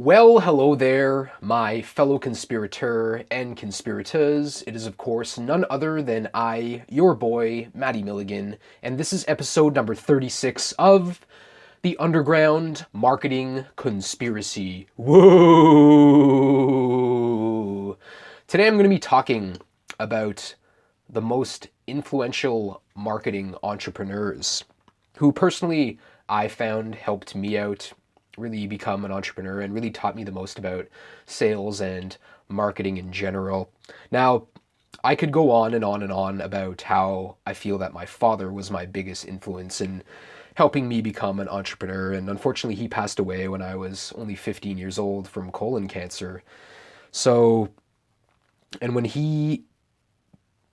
Well, hello there, my fellow conspirator and conspirators. It is, of course, none other than I, your boy, Matty Milligan, and this is episode number 36 of the Underground Marketing Conspiracy. Whoa! Today I'm going to be talking about the most influential marketing entrepreneurs who personally I found helped me out really become an entrepreneur and really taught me the most about sales and marketing in general. Now, I could go on and on and on about how I feel that my father was my biggest influence in helping me become an entrepreneur. And unfortunately, he passed away when I was only 15 years old from colon cancer. So, and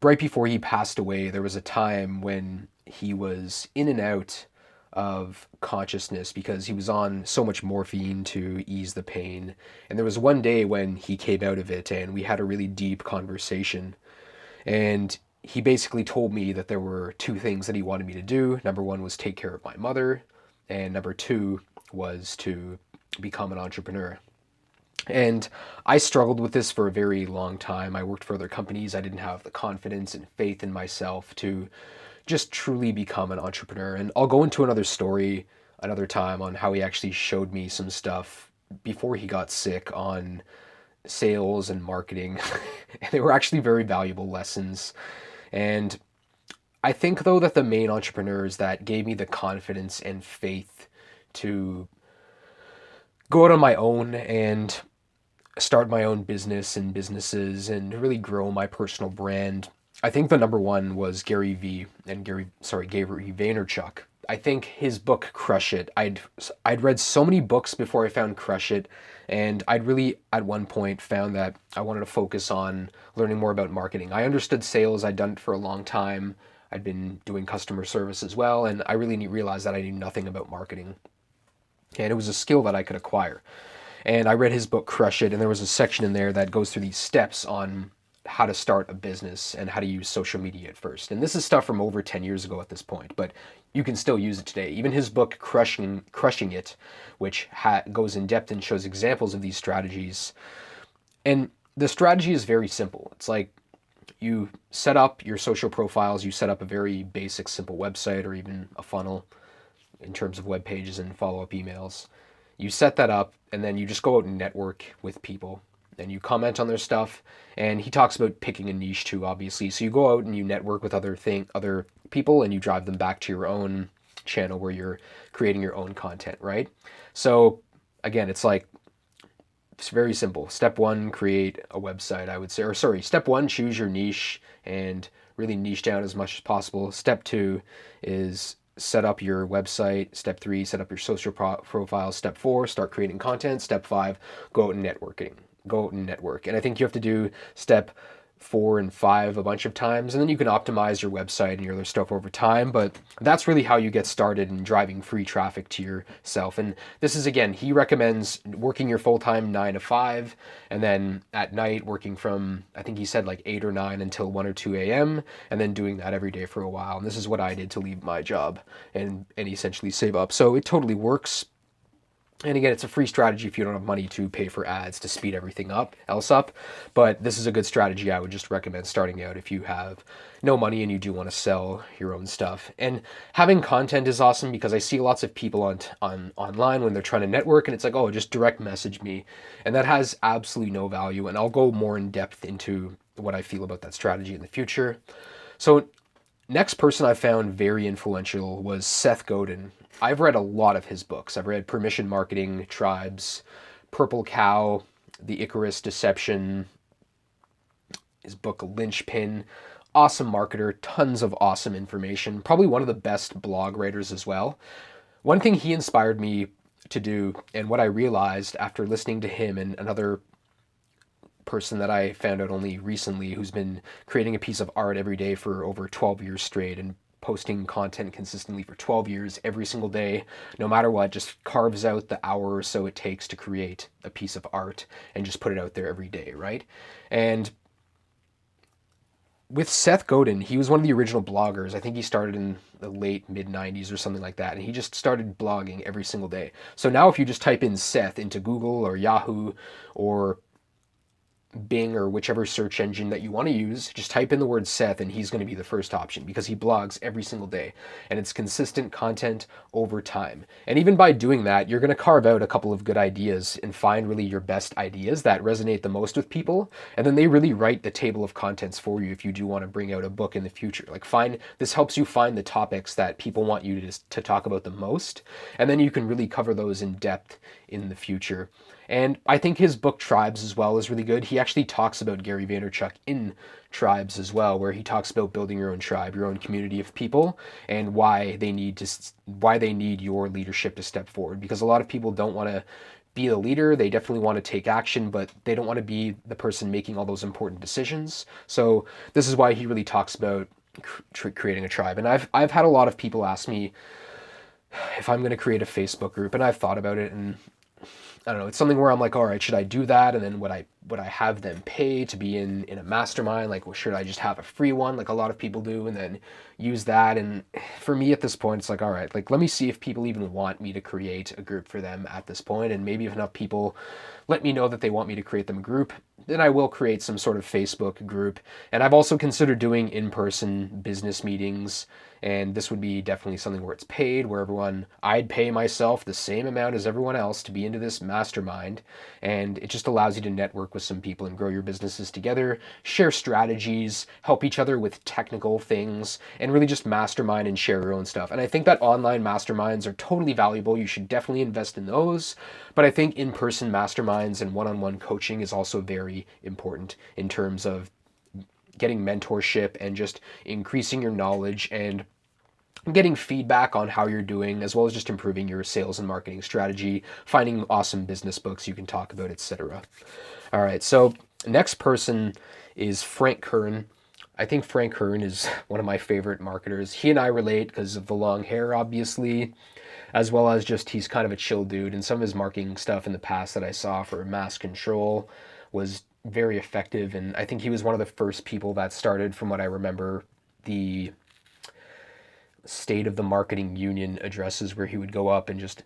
right before he passed away, there was a time when he was in and out of consciousness because he was on so much morphine to ease the pain. And there was one day when he came out of it and we had a really deep conversation. And he basically told me that there were two things that he wanted me to do. Number one was take care of my mother, and number two was to become an entrepreneur. And I struggled with this for a very long time. I worked for other companies. I didn't have the confidence and faith in myself to just truly become an entrepreneur. And I'll go into another story another time on how he actually showed me some stuff before he got sick on sales and marketing. And they were actually very valuable lessons. And I think, though, that the main entrepreneurs that gave me the confidence and faith to go out on my own and start my own business and businesses and really grow my personal brand. I think the number one was Gary Vaynerchuk. I think his book Crush It. I'd read so many books before I found Crush It, and I'd really at one point found that I wanted to focus on learning more about marketing. I understood sales. I'd done it for a long time. I'd been doing customer service as well, and I really realized that I knew nothing about marketing. And it was a skill that I could acquire. And I read his book Crush It, and there was a section in there that goes through these steps on how to start a business and how to use social media at first. And this is stuff from over 10 years ago at this point, but you can still use it today. Even his book Crushing It, which goes in depth and shows examples of these strategies. And the strategy is very simple. It's like you set up your social profiles, you set up a very basic simple website or even a funnel in terms of web pages and follow-up emails. You set that up, and then you just go out and network with people, and you comment on their stuff. And he talks about picking a niche too, obviously. So you go out and you network with other people, and you drive them back to your own channel where you're creating your own content, right? So again, it's very simple. Step one, create a website, I would say. Or sorry, step one, choose your niche and really niche down as much as possible. Step two is set up your website. Step three, set up your social profile. Step four, start creating content. Step five, go out and networking. Go out and network. And I think you have to do step 4 and 5 a bunch of times, and then you can optimize your website and your other stuff over time. But that's really how you get started in driving free traffic to yourself. And this is, again, he recommends working your full-time 9 to 5, and then at night working from, I think he said, like 8 or 9 until 1 or 2 a.m., and then doing that every day for a while. And this is what I did to leave my job and essentially save up. So it totally works. And again, it's a free strategy if you don't have money to pay for ads to speed everything else up. But this is a good strategy I would just recommend starting out if you have no money and you do want to sell your own stuff. And having content is awesome because I see lots of people on online when they're trying to network, and it's like, oh, just direct message me. And that has absolutely no value. And I'll go more in depth into what I feel about that strategy in the future. So next person I found very influential was Seth Godin. I've read a lot of his books. I've read Permission Marketing, Tribes, Purple Cow, The Icarus Deception, his book Lynchpin. Awesome marketer, tons of awesome information. Probably one of the best blog writers as well. One thing he inspired me to do, and what I realized after listening to him and another person that I found out only recently who's been creating a piece of art every day for over 12 years straight and posting content consistently for 12 years every single day, no matter what, just carves out the hour or so it takes to create a piece of art and just put it out there every day, right? And with Seth Godin, he was one of the original bloggers. I think he started in the late mid 90s or something like that. And he just started blogging every single day. So now if you just type in Seth into Google or Yahoo or Bing or whichever search engine that you want to use, just type in the word Seth and he's going to be the first option because he blogs every single day and it's consistent content over time. And even by doing that, you're going to carve out a couple of good ideas and find really your best ideas that resonate the most with people. And then they really write the table of contents for you if you do want to bring out a book in the future. Like this helps you find the topics that people want you to talk about the most. And then you can really cover those in depth in the future. And I think his book Tribes as well is really good. He actually talks about Gary Vaynerchuk in Tribes as well, where he talks about building your own tribe, your own community of people, and why they need your leadership to step forward. Because a lot of people don't want to be the leader. They definitely want to take action, but they don't want to be the person making all those important decisions. So this is why he really talks about creating a tribe. And I've had a lot of people ask me if I'm going to create a Facebook group, and I've thought about it, and I don't know, it's something where I'm like, all right, should I do that? And then would I have them pay to be in a mastermind? Like, well, should I just have a free one like a lot of people do and then use that? And for me at this point, it's like, all right, like let me see if people even want me to create a group for them at this point. And maybe if enough people let me know that they want me to create them a group, then I will create some sort of Facebook group. And I've also considered doing in-person business meetings. And this would be definitely something where it's paid, where I'd pay myself the same amount as everyone else to be into this mastermind. And it just allows you to network with some people and grow your businesses together, share strategies, help each other with technical things, and really just mastermind and share your own stuff. And I think that online masterminds are totally valuable. You should definitely invest in those. But I think in-person masterminds and one-on-one coaching is also very important in terms of getting mentorship and just increasing your knowledge and getting feedback on how you're doing, as well as just improving your sales and marketing strategy, finding awesome business books you can talk about, etc. All right, so next person is Frank Kern. I think Frank Kern is one of my favorite marketers. He and I relate because of the long hair, obviously, as well as just he's kind of a chill dude. And some of his marketing stuff in the past that I saw for Mass Control was very effective. And I think he was one of the first people that started, from what I remember, the State of the Marketing Union addresses where he would go up and just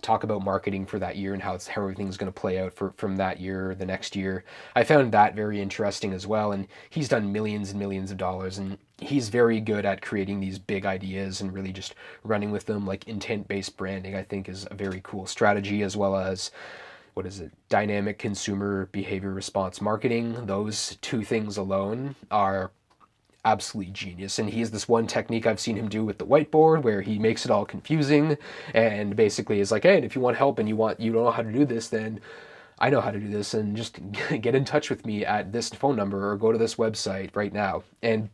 talk about marketing for that year and how everything's going to play out from that year or the next year. I found that very interesting as well. And he's done millions and millions of dollars, and he's very good at creating these big ideas and really just running with them. Like intent-based branding, I think, is a very cool strategy, as well as dynamic consumer behavior response marketing. Those two things alone are absolutely genius. And he has this one technique I've seen him do with the whiteboard where he makes it all confusing and basically is like, hey, if you want help and you don't know how to do this, then I know how to do this, and just get in touch with me at this phone number or go to this website right now. And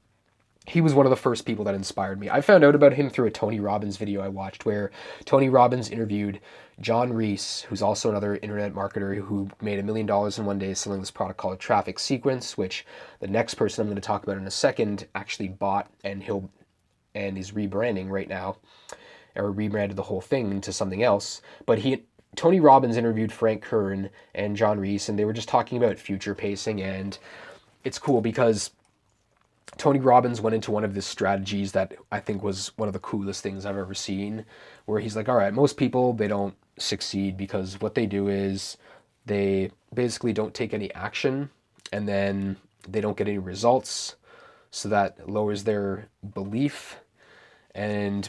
he was one of the first people that inspired me. I found out about him through a Tony Robbins video I watched where Tony Robbins interviewed John Reese, who's also another internet marketer who made $1 million in one day selling this product called Traffic Sequence, which the next person I'm going to talk about in a second actually bought and is rebranding right now, or rebranded the whole thing into something else. But Tony Robbins interviewed Frank Kern and John Reese, and they were just talking about future pacing, and it's cool because Tony Robbins went into one of his strategies that I think was one of the coolest things I've ever seen, where he's like, all right, most people, they don't succeed because what they do is they basically don't take any action and then they don't get any results. So that lowers their belief. And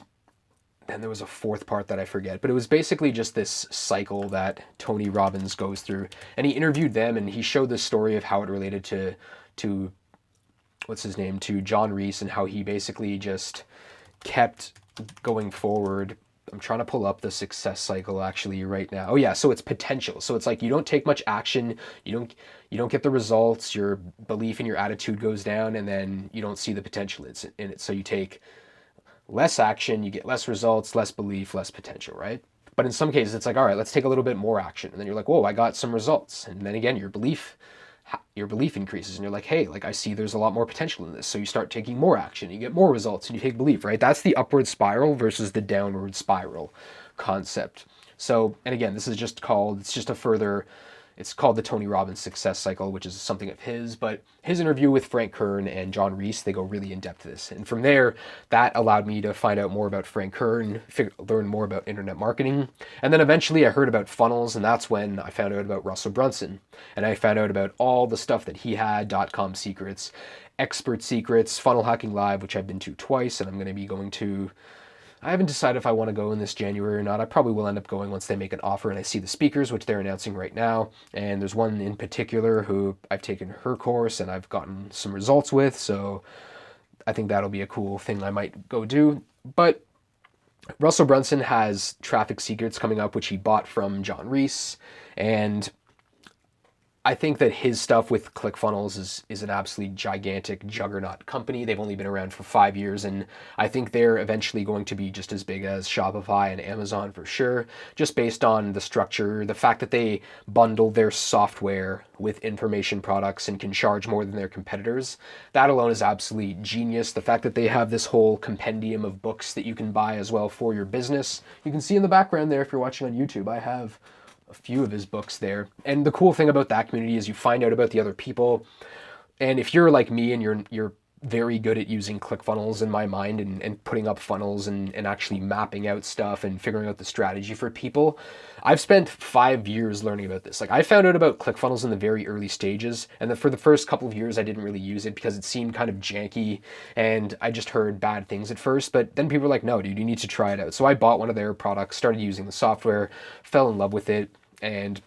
then there was a fourth part that I forget, but it was basically just this cycle that Tony Robbins goes through. And he interviewed them and he showed the story of how it related to to John Reese, and how he basically just kept going forward. I'm trying to pull up the success cycle actually right now. Oh yeah, so it's potential. So it's like you don't take much action, you don't get the results, your belief and your attitude goes down, and then you don't see the potential in it. So you take less action, you get less results, less belief, less potential, right? But in some cases it's like, all right, let's take a little bit more action. And then you're like, whoa, I got some results. And then again, your belief increases and you're like, hey, like I see there's a lot more potential in this. So you start taking more action, you get more results, and you take belief, right? That's the upward spiral versus the downward spiral concept. So, and again, it's just a further it's called the Tony Robbins Success Cycle, which is something of his. But his interview with Frank Kern and John Reese, they go really in depth to this. And from there, that allowed me to find out more about Frank Kern, learn more about internet marketing. And then eventually I heard about funnels, and that's when I found out about Russell Brunson. And I found out about all the stuff that he had, .com secrets, expert secrets, Funnel Hacking Live, which I've been to twice, and I'm going to be going to. I haven't decided if I want to go in this January or not. I probably will end up going once they make an offer and I see the speakers, which they're announcing right now. And there's one in particular who I've taken her course and I've gotten some results with. So I think that'll be a cool thing I might go do. But Russell Brunson has Traffic Secrets coming up, which he bought from John Reese. And I think that his stuff with ClickFunnels is an absolutely gigantic juggernaut company. They've only been around for 5 years, and I think they're eventually going to be just as big as Shopify and Amazon for sure, just based on the structure, the fact that they bundle their software with information products and can charge more than their competitors. That alone is absolutely genius. The fact that they have this whole compendium of books that you can buy as well for your business. You can see in the background there if you're watching on YouTube, I have a few of his books there. And the cool thing about that community is you find out about the other people. And if you're like me and you're very good at using ClickFunnels in my mind and putting up funnels and actually mapping out stuff and figuring out the strategy for people. I've spent 5 years learning about this. Like I found out about ClickFunnels in the very early stages, and for the first couple of years I didn't really use it because it seemed kind of janky and I just heard bad things at first. But then people were like, no, dude, you need to try it out. So I bought one of their products, started using the software, fell in love with it. And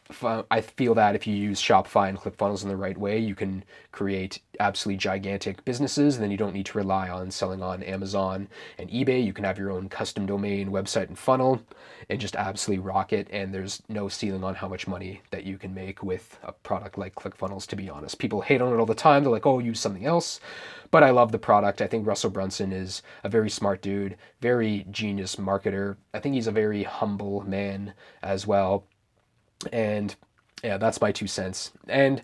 I feel that if you use Shopify and ClickFunnels in the right way, you can create absolutely gigantic businesses. And then you don't need to rely on selling on Amazon and eBay. You can have your own custom domain, website, and funnel and just absolutely rock it. And there's no ceiling on how much money that you can make with a product like ClickFunnels, to be honest. People hate on it all the time. They're like, oh, use something else. But I love the product. I think Russell Brunson is a very smart dude, very genius marketer. I think he's a very humble man as well. And yeah, that's my 2 cents. And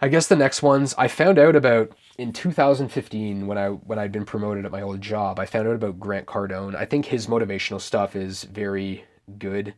I guess the next ones I found out about in 2015 when I'd been promoted at my old job. I found out about Grant Cardone. I think his motivational stuff is very good.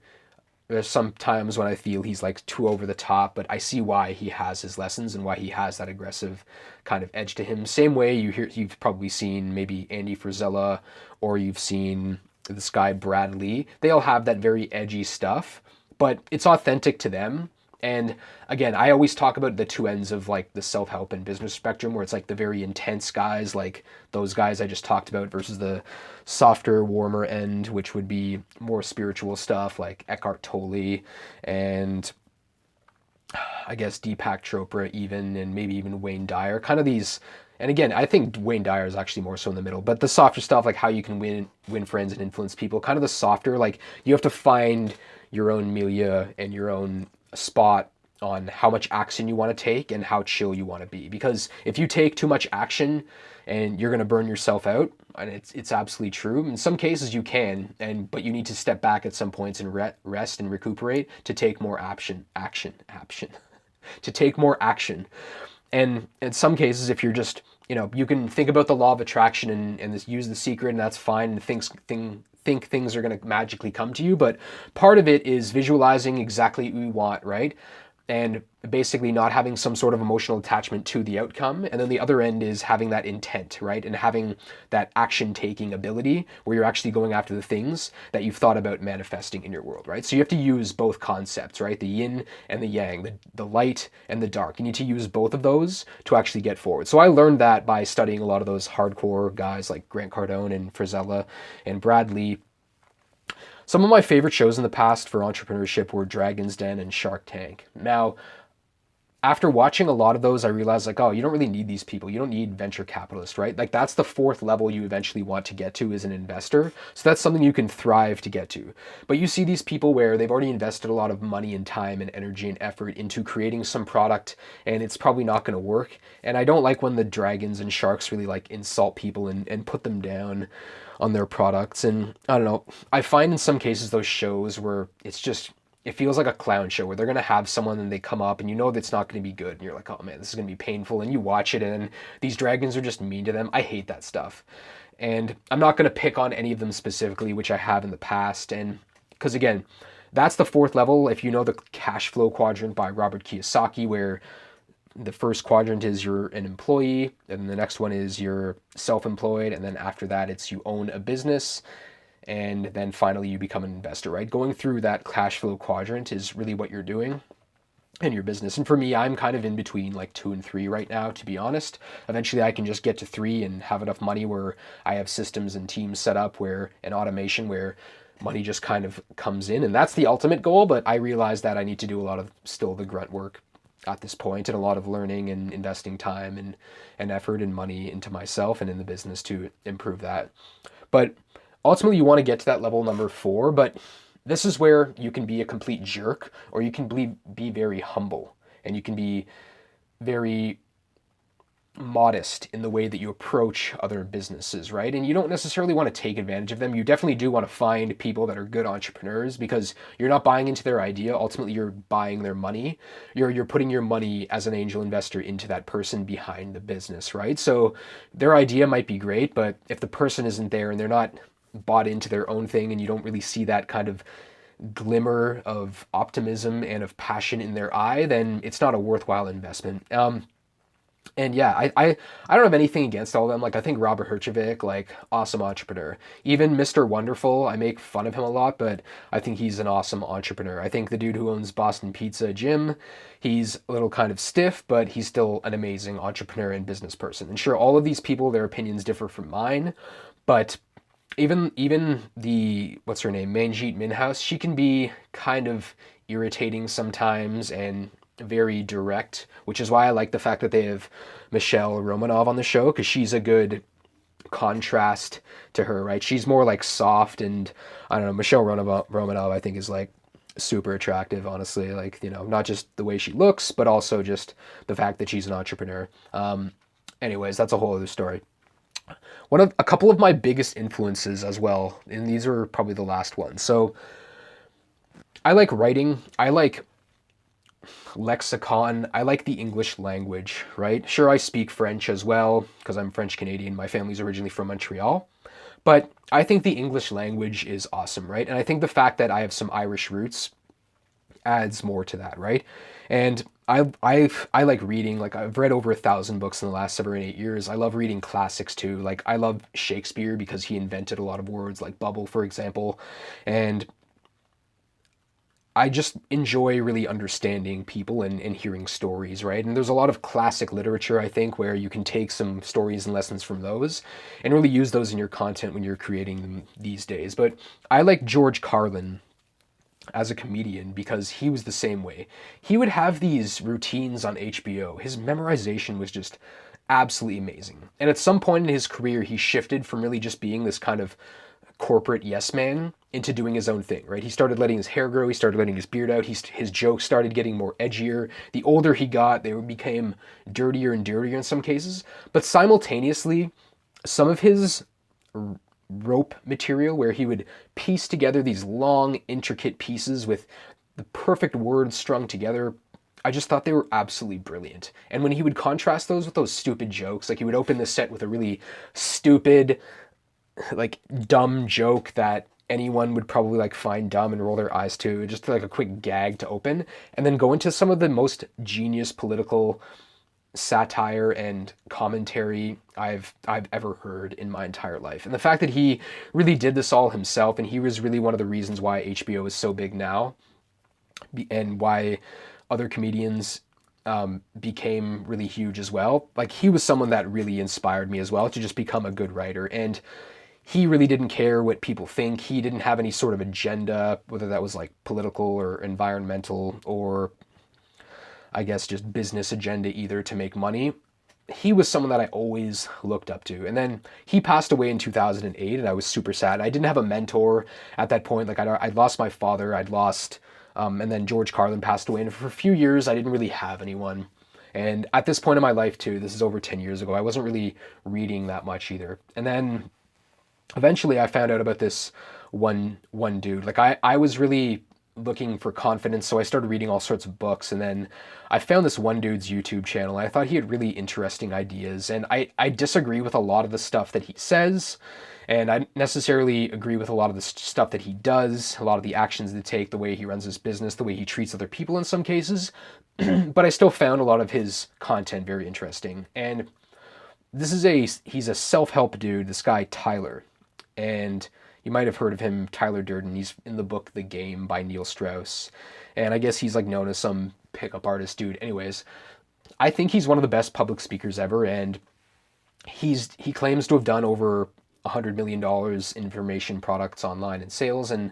There's some times when I feel he's like too over the top, but I see why he has his lessons and why he has that aggressive kind of edge to him. Same way you've probably seen maybe Andy Frisella or you've seen this guy Brad Lee. They all have that very edgy stuff, but it's authentic to them. And again, I always talk about the two ends of like the self-help and business spectrum, where it's like the very intense guys, like those guys I just talked about, versus the softer, warmer end, which would be more spiritual stuff like Eckhart Tolle and I guess Deepak Chopra even, and maybe even Wayne Dyer. Kind of these, and again, I think Wayne Dyer is actually more so in the middle, but the softer stuff, like how you can win friends and influence people, kind of the softer, like you have to find your own milieu and your own spot on how much action you want to take and how chill you want to be. Because if you take too much action and you're going to burn yourself out, and it's absolutely true. In some cases you can, but you need to step back at some points and rest and recuperate to take more action, to take more action. And in some cases, if you're just, you can think about the law of attraction and use the secret, and that's fine. And think things are going to magically come to you, but part of it is visualizing exactly what you want, right? And basically not having some sort of emotional attachment to the outcome. And then the other end is having that intent, right? And having that action taking ability where you're actually going after the things that you've thought about manifesting in your world, right? So you have to use both concepts, right? The yin and the yang, the light and the dark. You need to use both of those to actually get forward. So I learned that by studying a lot of those hardcore guys like Grant Cardone and Frisella and Brad Lee. Some of my favorite shows in the past for entrepreneurship were Dragon's Den and Shark Tank. Now, after watching a lot of those, I realized like, oh, you don't really need these people. You don't need venture capitalists, right? Like that's the fourth level you eventually want to get to as an investor. So that's something you can thrive to get to. But you see these people where they've already invested a lot of money and time and energy and effort into creating some product and it's probably not going to work. And I don't like when the dragons and sharks really like insult people and put them down on their products. And I don't know, I find in some cases those shows where it feels like a clown show where they're going to have someone and they come up and you know that's not going to be good. And you're like, oh man, this is going to be painful. And you watch it and these dragons are just mean to them. I hate that stuff. And I'm not going to pick on any of them specifically, which I have in the past. And because again, That's the fourth level. If you know the cash flow quadrant by Robert Kiyosaki, where the first quadrant is you're an employee, and the next one is you're self-employed, and then after that it's you own a business, and then finally you become an investor, right? Going through that cash flow quadrant is really what you're doing in your business. And for me, I'm kind of in between like 2 and 3 right now, to be honest. Eventually I can just get to 3 and have enough money where I have systems and teams set up where and automation where money just kind of comes in. And that's the ultimate goal, but I realize that I need to do a lot of still the grunt work at this point, and a lot of learning and investing time and effort and money into myself and in the business to improve that. But ultimately, you want to get to that level number 4. But this is where you can be a complete jerk, or you can be very humble, and you can be very modest in the way that you approach other businesses, right? And you don't necessarily want to take advantage of them. You definitely do want to find people that are good entrepreneurs, because you're not buying into their idea. Ultimately, you're buying their money. You're putting your money as an angel investor into that person behind the business, right? So their idea might be great, but if the person isn't there and they're not bought into their own thing, and you don't really see that kind of glimmer of optimism and of passion in their eye, then it's not a worthwhile investment. And yeah, I don't have anything against all of them. Like, I think Robert Herjavec, like, awesome entrepreneur. Even Mr. Wonderful, I make fun of him a lot, but I think he's an awesome entrepreneur. I think the dude who owns Boston Pizza, Jim, he's a little kind of stiff, but he's still an amazing entrepreneur and business person. And sure, all of these people, their opinions differ from mine, but even the, what's her name, Manjeet Minhouse, she can be kind of irritating sometimes and very direct, which is why I like the fact that they have Michelle Romanov on the show, because she's a good contrast to her, right? She's more like soft, and I don't know, Michelle Romanov I think is like super attractive, honestly. Like, not just the way she looks, but also just the fact that she's an entrepreneur. Anyways, that's a whole other story. A couple of my biggest influences as well, and these are probably the last ones. So I like writing. I like lexicon. I like the English language, right? Sure, I speak French as well because I'm French Canadian. My family's originally from Montreal. But I think the English language is awesome, right? And I think the fact that I have some Irish roots adds more to that, right? And I like reading. Like, I've read over 1,000 books in the last 7 or 8 years. I love reading classics too. Like, I love Shakespeare because he invented a lot of words, like bubble, for example. And I just enjoy really understanding people and hearing stories, right? And there's a lot of classic literature, I think, where you can take some stories and lessons from those and really use those in your content when you're creating them these days. But I like George Carlin as a comedian because he was the same way. He would have these routines on HBO. His memorization was just absolutely amazing. And at some point in his career, he shifted from really just being this kind of corporate yes man into doing his own thing, right? He started letting his hair grow. He started letting his beard out. His jokes started getting more edgier. The older he got, they became dirtier and dirtier in some cases. But simultaneously, some of his rope material, where he would piece together these long, intricate pieces with the perfect words strung together, I just thought they were absolutely brilliant. And when he would contrast those with those stupid jokes, like he would open the set with a really stupid, like, dumb joke that anyone would probably like find dumb and roll their eyes to, just like a quick gag to open, and then go into some of the most genius political satire and commentary I've ever heard in my entire life. And the fact that he really did this all himself, and he was really one of the reasons why HBO is so big now, and why other comedians became really huge as well. Like, he was someone that really inspired me as well to just become a good writer. And he really didn't care what people think. He didn't have any sort of agenda, whether that was like political or environmental or, I guess, just business agenda either, to make money. He was someone that I always looked up to. And then he passed away in 2008, and I was super sad. I didn't have a mentor at that point. Like, I'd lost my father. And then George Carlin passed away. And for a few years, I didn't really have anyone. And at this point in my life too, this is over 10 years ago, I wasn't really reading that much either. And then eventually I found out about this one dude. Like, I was really looking for confidence, so I started reading all sorts of books, and then I found this one dude's YouTube channel. I thought he had really interesting ideas, and I disagree with a lot of the stuff that he says, and I necessarily agree with a lot of the stuff that he does, a lot of the actions that take, the way he runs his business, the way he treats other people in some cases. But I still found a lot of his content very interesting. And he's a self-help dude, this guy Tyler. And you might have heard of him, Tyler Durden. He's in the book The Game by Neil Strauss. And I guess he's like known as some pickup artist dude. Anyways, I think he's one of the best public speakers ever, and he claims to have done over $100 million in information products online and sales, and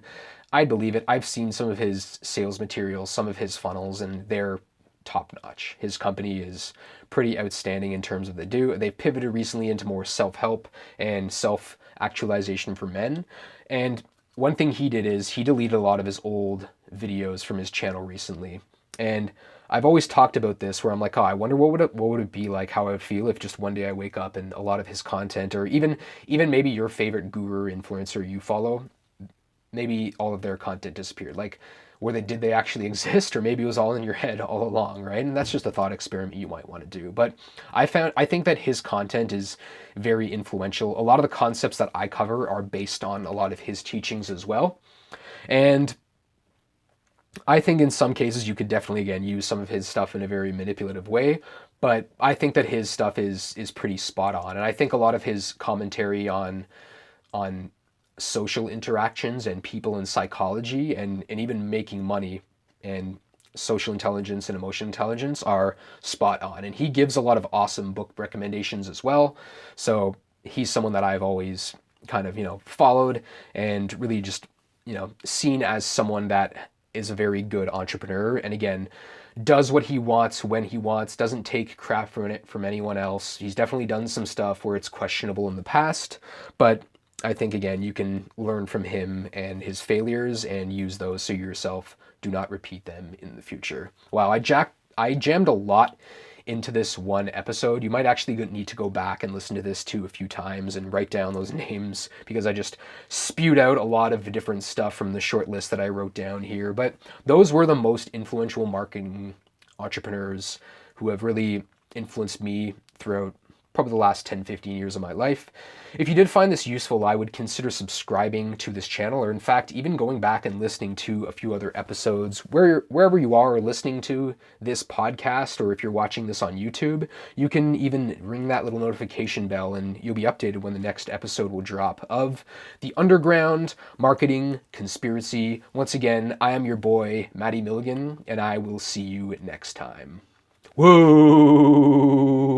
I believe it. I've seen some of his sales materials, some of his funnels, and they're top notch. His company is pretty outstanding in terms of they do. They pivoted recently into more self-help and self-actualization for men. And one thing he did is he deleted a lot of his old videos from his channel recently. And I've always talked about this where I'm like, oh, I wonder what would it be like, how I would feel if just one day I wake up and a lot of his content, or even maybe your favorite guru influencer you follow, maybe all of their content disappeared. Like, did they actually exist, or maybe it was all in your head all along, right? And that's just a thought experiment you might want to do. But I think that his content is very influential. A lot of the concepts that I cover are based on a lot of his teachings as well. And I think in some cases you could definitely again use some of his stuff in a very manipulative way, but I think that his stuff is pretty spot on. And I think a lot of his commentary on social interactions and people and psychology and even making money and social intelligence and emotional intelligence are spot on. And he gives a lot of awesome book recommendations as well. So he's someone that I've always kind of, followed and really just, seen as someone that is a very good entrepreneur. And again, does what he wants when he wants, doesn't take crap from anyone else. He's definitely done some stuff where it's questionable in the past, but I think again you can learn from him and his failures and use those so you yourself do not repeat them in the future. Wow, I jammed a lot into this one episode. You might actually need to go back and listen to this too a few times and write down those names, because I just spewed out a lot of different stuff from the short list that I wrote down here. But those were the most influential marketing entrepreneurs who have really influenced me throughout probably the last 10, 15 years of my life. If you did find this useful, I would consider subscribing to this channel, or in fact, even going back and listening to a few other episodes wherever you are listening to this podcast, or if you're watching this on YouTube, you can even ring that little notification bell and you'll be updated when the next episode will drop of the Underground Marketing Conspiracy. Once again, I am your boy, Matty Milligan, and I will see you next time. Whoa!